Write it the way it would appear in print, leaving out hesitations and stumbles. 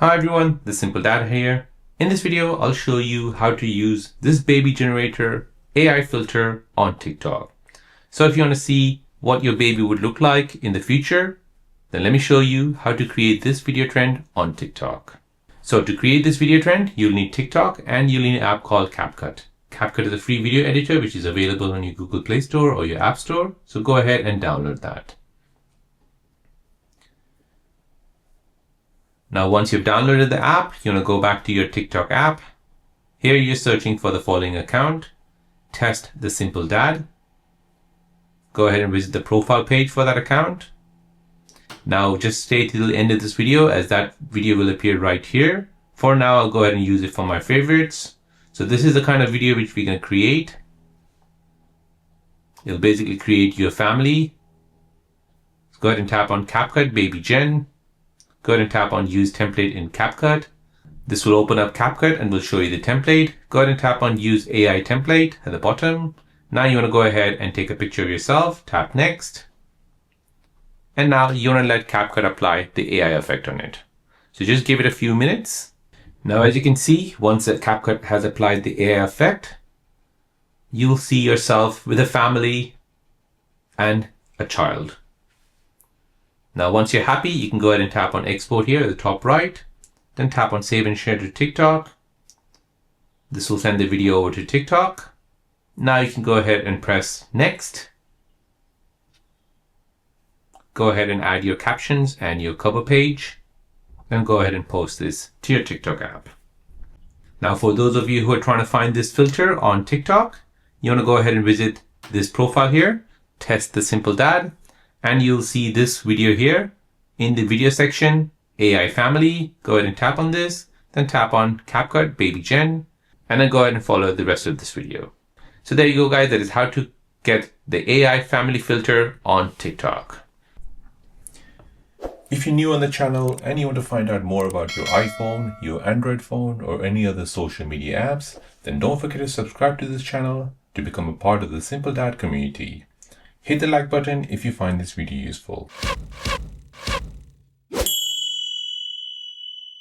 Hi everyone, the Simple Dad here. In this video, I'll show you how to use this baby generator AI filter on TikTok. So if you want to see what your baby would look like in the future, then let me show you how to create this video trend on TikTok. So to create this video trend, you'll need TikTok and you'll need an app called CapCut. CapCut is a free video editor which is available on your Google Play Store or your App Store. So go ahead and download that. Now, once you've downloaded the app, you want to go back to your TikTok app. Here you're searching for the following account, Test the Simple Dad. Go ahead and visit the profile page for that account. Now just stay till the end of this video as that video will appear right here. For now, I'll go ahead and use it for my favorites. So this is the kind of video which we're going to create. It'll basically create your family. So go ahead and tap on CapCut Baby Gen. Go ahead and tap on Use Template in CapCut. This will open up CapCut and will show you the template. Go ahead and tap on Use AI Template at the bottom. Now you want to go ahead and take a picture of yourself. Tap Next. And now you want to let CapCut apply the AI effect on it. So just give it a few minutes. Now, as you can see, once that CapCut has applied the AI effect, you'll see yourself with a family and a child. Now, once you're happy, you can go ahead and tap on Export here at the top right. Then tap on Save and Share to TikTok. This will send the video over to TikTok. Now you can go ahead and press Next. Go ahead and add your captions and your cover page. Then go ahead and post this to your TikTok app. Now, for those of you who are trying to find this filter on TikTok, you want to go ahead and visit this profile here, Test the Simple Dad. And you'll see this video here in the video section, AI Family. Go ahead and tap on this, then tap on CapCut Baby Gen, and then go ahead and follow the rest of this video. So there you go, guys. That is how to get the AI Family filter on TikTok. If you're new on the channel and you want to find out more about your iPhone, your Android phone, or any other social media apps, then don't forget to subscribe to this channel to become a part of the Simple Dad community. Hit the like button if you find this video useful.